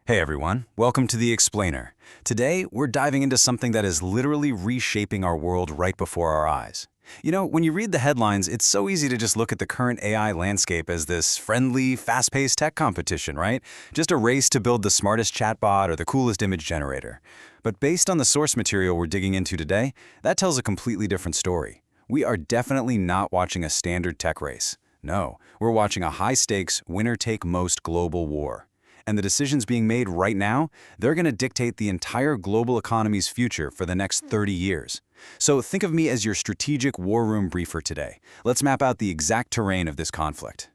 Hey everyone, welcome to The Explainer. Today, we're diving into something that is literally reshaping our world right before our eyes. You know, when you read the headlines, it's so easy to just look at the current AI landscape as this friendly, fast-paced tech competition, right? Just a race to build the smartest chatbot or the coolest image generator. But based on the source material we're digging into today, that tells a completely different story. We are definitely not watching a standard tech race. No, we're watching a high-stakes, winner-take-most global war. And the decisions being made right now, they're going to dictate the entire global economy's future for the next 30 years. So think of me as your strategic war room briefer today. Let's map out the exact terrain of this conflict.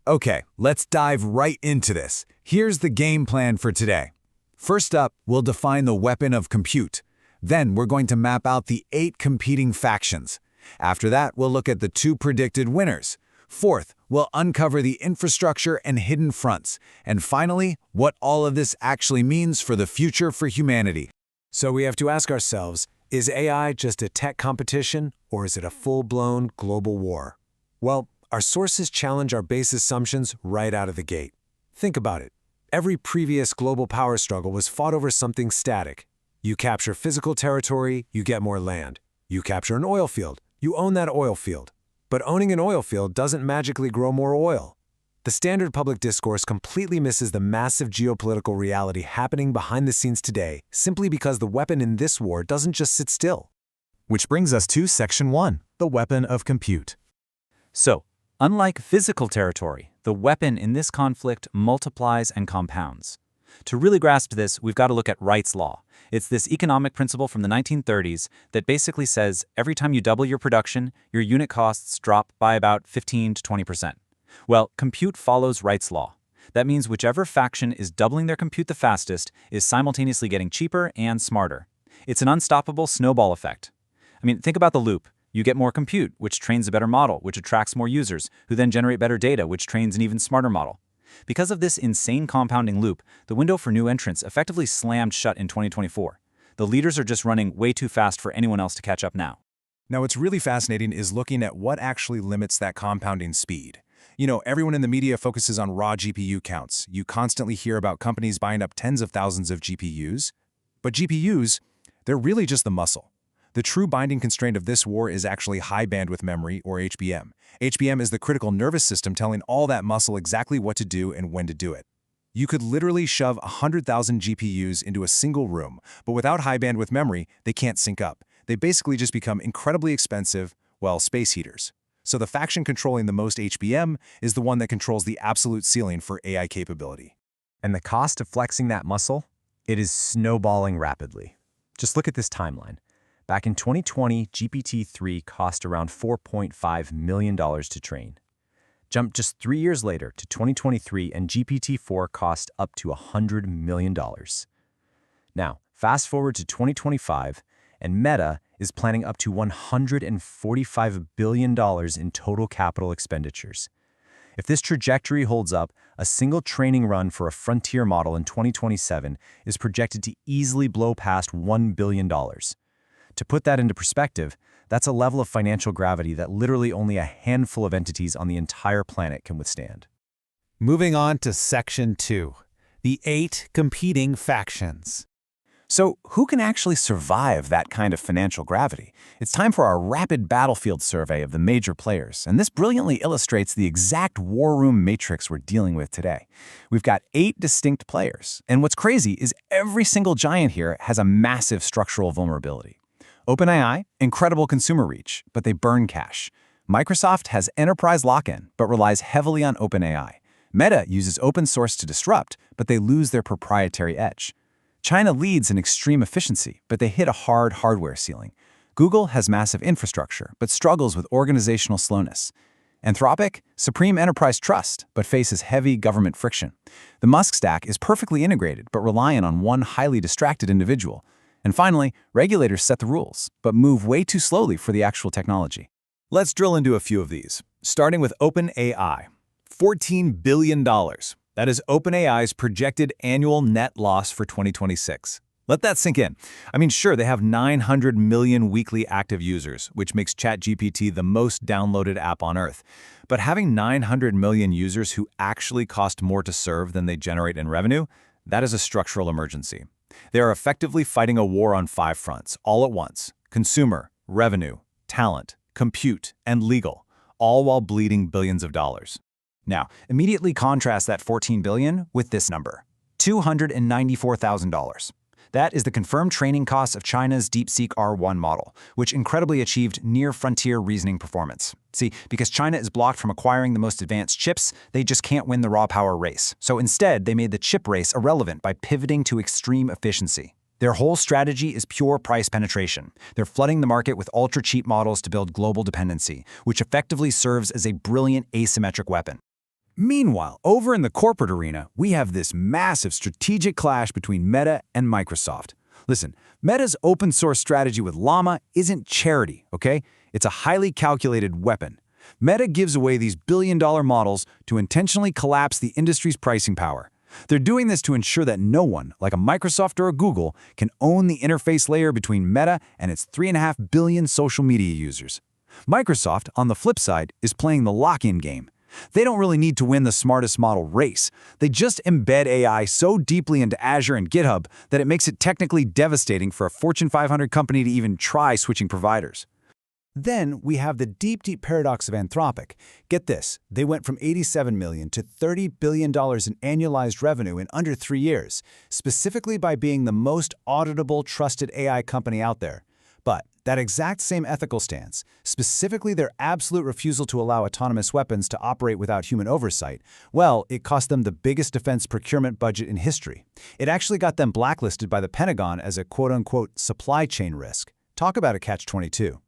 Okay, let's dive right into this. Here's the game plan for today. First up, we'll define the weapon of compute. Then we're going to map out the 8 competing factions. After that, we'll look at the 2 predicted winners. Fourth, we'll uncover the infrastructure and hidden fronts. And finally, what all of this actually means for the future for humanity. So we have to ask ourselves, is AI just a tech competition, or is it a full-blown global war? Well, our sources challenge our base assumptions right out of the gate. Think about it. Every previous global power struggle was fought over something static. You capture physical territory, you get more land. You capture an oil field, you own that oil field. But owning an oil field doesn't magically grow more oil. The standard public discourse completely misses the massive geopolitical reality happening behind the scenes today simply because the weapon in this war doesn't just sit still. Which brings us to Section 1, the weapon of compute. So, unlike physical territory, the weapon in this conflict multiplies and compounds. To really grasp this, we've got to look at Wright's law. It's this economic principle from the 1930s that basically says every time you double your production, your unit costs drop by about 15 to 20%. Well, compute follows Wright's law. That means whichever faction is doubling their compute the fastest is simultaneously getting cheaper and smarter. It's an unstoppable snowball effect. I mean, think about the loop. You get more compute, which trains a better model, which attracts more users, who then generate better data, which trains an even smarter model. Because of this insane compounding loop, the window for new entrants effectively slammed shut in 2024. The leaders are just running way too fast for anyone else to catch up now. Now, what's really fascinating is looking at what actually limits that compounding speed. You know, everyone in the media focuses on raw GPU counts. You constantly hear about companies buying up tens of thousands of GPUs. But GPUs, they're really just the muscle. The true binding constraint of this war is actually high bandwidth memory, or HBM. HBM is the critical nervous system telling all that muscle exactly what to do and when to do it. You could literally shove 100,000 GPUs into a single room, but without high bandwidth memory, they can't sync up. They basically just become incredibly expensive, well, space heaters. So the faction controlling the most HBM is the one that controls the absolute ceiling for AI capability. And the cost of flexing that muscle? It is snowballing rapidly. Just look at this timeline. Back in 2020, GPT-3 cost around $4.5 million to train. Jump just 3 years later to 2023, and GPT-4 cost up to $100 million. Now, fast forward to 2025, and Meta is planning up to $145 billion in total capital expenditures. If this trajectory holds up, a single training run for a frontier model in 2027 is projected to easily blow past $1 billion. To put that into perspective, that's a level of financial gravity that literally only a handful of entities on the entire planet can withstand. Moving on to Section 2, the 8 competing factions. So who can actually survive that kind of financial gravity? It's time for our rapid battlefield survey of the major players, and this brilliantly illustrates the exact war room matrix we're dealing with today. We've got 8 distinct players, and what's crazy is every single giant here has a massive structural vulnerability. OpenAI, incredible consumer reach, but they burn cash. Microsoft has enterprise lock-in, but relies heavily on OpenAI. Meta uses open source to disrupt, but they lose their proprietary edge. China leads in extreme efficiency, but they hit a hard hardware ceiling. Google has massive infrastructure, but struggles with organizational slowness. Anthropic, supreme enterprise trust, but faces heavy government friction. The Musk stack is perfectly integrated, but reliant on one highly distracted individual. And finally, regulators set the rules, but move way too slowly for the actual technology. Let's drill into a few of these, starting with OpenAI. $14 billion. That is OpenAI's projected annual net loss for 2026. Let that sink in. I mean, sure, they have 900 million weekly active users, which makes ChatGPT the most downloaded app on Earth. But having 900 million users who actually cost more to serve than they generate in revenue, That is a structural emergency. They are effectively fighting a war on 5 fronts, all at once: consumer, revenue, talent, compute, and legal, all while bleeding billions of dollars. Now, immediately contrast that $14 billion with this number: $294,000. That is the confirmed training costs of China's DeepSeek R1 model, which incredibly achieved near-frontier reasoning performance. See, because China is blocked from acquiring the most advanced chips, they just can't win the raw power race. So instead, they made the chip race irrelevant by pivoting to extreme efficiency. Their whole strategy is pure price penetration. They're flooding the market with ultra-cheap models to build global dependency, which effectively serves as a brilliant asymmetric weapon. Meanwhile, over in the corporate arena, we have this massive strategic clash between Meta and Microsoft. Listen, Meta's open source strategy with Llama isn't charity, okay? It's a highly calculated weapon. Meta gives away these billion-dollar models to intentionally collapse the industry's pricing power. They're doing this to ensure that no one, like a Microsoft or a Google, can own the interface layer between Meta and its 3.5 billion social media users. Microsoft, on the flip side, is playing the lock-in game. They don't really need to win the smartest model race. They just embed AI so deeply into Azure and GitHub that it makes it technically devastating for a Fortune 500 company to even try switching providers. Then we have the deep paradox of Anthropic. Get this, they went from $87 million to $30 billion in annualized revenue in under 3 years, specifically by being the most auditable, trusted AI company out there. But that exact same ethical stance, specifically their absolute refusal to allow autonomous weapons to operate without human oversight, well, it cost them the biggest defense procurement budget in history. It actually got them blacklisted by the Pentagon as a quote-unquote supply chain risk. Talk about a catch-22.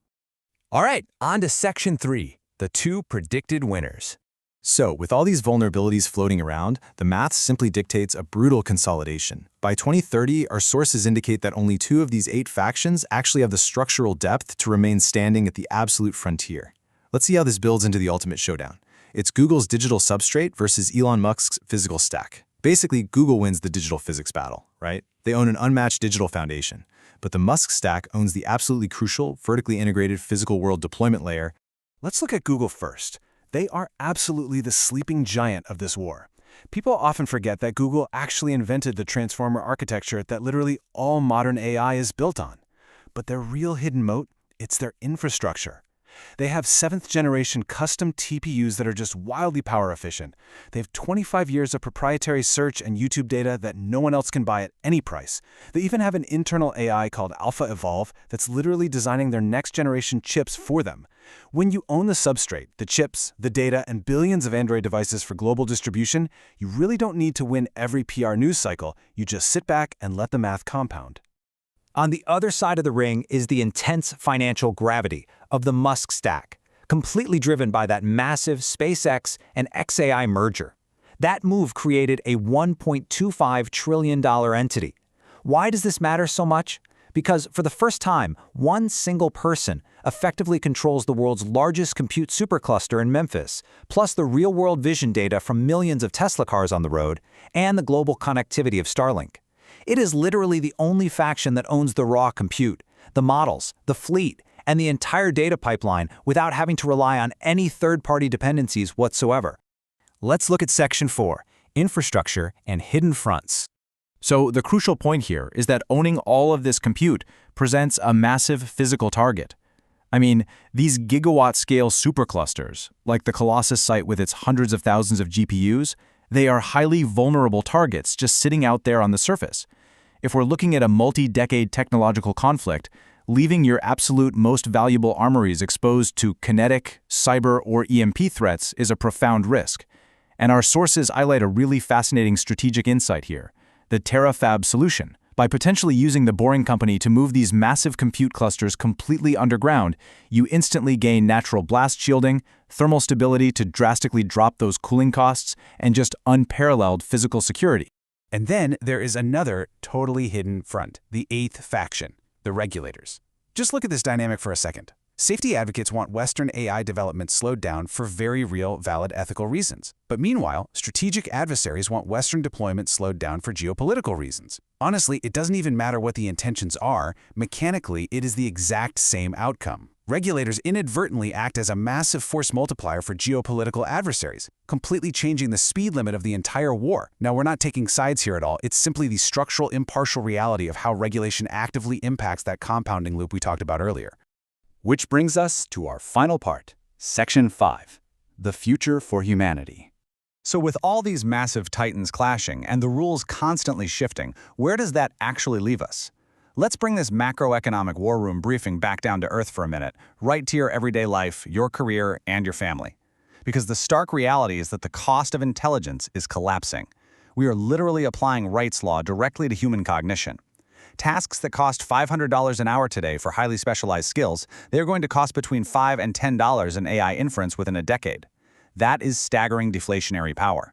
All right, on to Section 3, the 2 predicted winners. So, with all these vulnerabilities floating around, the math simply dictates a brutal consolidation. By 2030, our sources indicate that only 2 of these 8 factions actually have the structural depth to remain standing at the absolute frontier. Let's see how this builds into the ultimate showdown. It's Google's digital substrate versus Elon Musk's physical stack. Basically, Google wins the digital physics battle, right? They own an unmatched digital foundation. But the Musk stack owns the absolutely crucial, vertically integrated physical world deployment layer. Let's look at Google first. They are absolutely the sleeping giant of this war. People often forget that Google actually invented the transformer architecture that literally all modern AI is built on. But their real hidden moat, it's their infrastructure. They have 7th-generation custom TPUs that are just wildly power efficient. They have 25 years of proprietary search and YouTube data that no one else can buy at any price. They even have an internal AI called Alpha Evolve that's literally designing their next-generation chips for them. When you own the substrate, the chips, the data, and billions of Android devices for global distribution, you really don't need to win every PR news cycle. You just sit back and let the math compound. On the other side of the ring is the intense financial gravity of the Musk stack, completely driven by that massive SpaceX and xAI merger. That move created a $1.25 trillion entity. Why does this matter so much? Because for the first time, one single person effectively controls the world's largest compute supercluster in Memphis, plus the real-world vision data from millions of Tesla cars on the road, and the global connectivity of Starlink. It is literally the only faction that owns the raw compute, the models, the fleet, and the entire data pipeline without having to rely on any third-party dependencies whatsoever. Let's look at Section 4, Infrastructure and Hidden Fronts. So the crucial point here is that owning all of this compute presents a massive physical target. I mean, these gigawatt-scale superclusters, like the Colossus site with its hundreds of thousands of GPUs, they are highly vulnerable targets just sitting out there on the surface. If we're looking at a multi-decade technological conflict, leaving your absolute most valuable armories exposed to kinetic, cyber, or EMP threats is a profound risk. And our sources highlight a really fascinating strategic insight here: the TerraFab solution. By potentially using the Boring Company to move these massive compute clusters completely underground, you instantly gain natural blast shielding, thermal stability to drastically drop those cooling costs, and just unparalleled physical security. And then there is another totally hidden front, the 8th faction, the regulators. Just look at this dynamic for a second. Safety advocates want Western AI development slowed down for very real, valid ethical reasons. But meanwhile, strategic adversaries want Western deployment slowed down for geopolitical reasons. Honestly, it doesn't even matter what the intentions are. Mechanically, it is the exact same outcome. Regulators inadvertently act as a massive force multiplier for geopolitical adversaries, completely changing the speed limit of the entire war. Now, we're not taking sides here at all. It's simply the structural, impartial reality of how regulation actively impacts that compounding loop we talked about earlier. Which brings us to our final part, Section 5, the future for humanity. So with all these massive titans clashing and the rules constantly shifting, where does that actually leave us? Let's bring this macroeconomic war room briefing back down to earth for a minute, right to your everyday life, your career, and your family. Because the stark reality is that the cost of intelligence is collapsing. We are literally applying rights law directly to human cognition. Tasks that cost $500 an hour today for highly specialized skills, they're going to cost between $5 and $10 in AI inference within a decade. That is staggering deflationary power.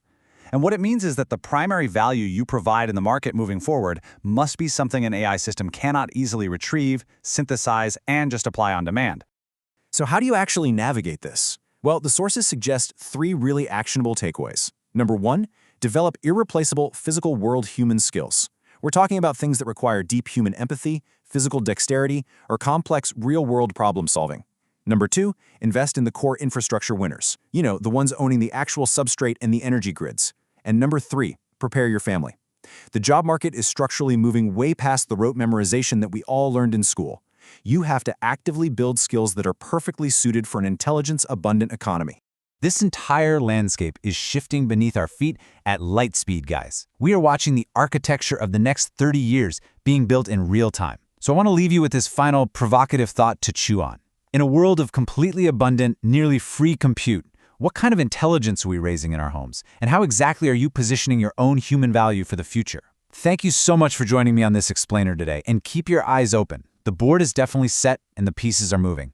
And what it means is that the primary value you provide in the market moving forward must be something an AI system cannot easily retrieve, synthesize, and just apply on demand. So how do you actually navigate this? Well, the sources suggest 3 really actionable takeaways. Number 1, develop irreplaceable physical world human skills. We're talking about things that require deep human empathy, physical dexterity, or complex real-world problem solving. Number 2, invest in the core infrastructure winners. You know, the ones owning the actual substrate and the energy grids. And number 3, prepare your family. The job market is structurally moving way past the rote memorization that we all learned in school. You have to actively build skills that are perfectly suited for an intelligence-abundant economy. This entire landscape is shifting beneath our feet at light speed, guys. We are watching the architecture of the next 30 years being built in real time. So I want to leave you with this final provocative thought to chew on. In a world of completely abundant, nearly free compute, what kind of intelligence are we raising in our homes? And how exactly are you positioning your own human value for the future? Thank you so much for joining me on this explainer today, and keep your eyes open. The board is definitely set and the pieces are moving.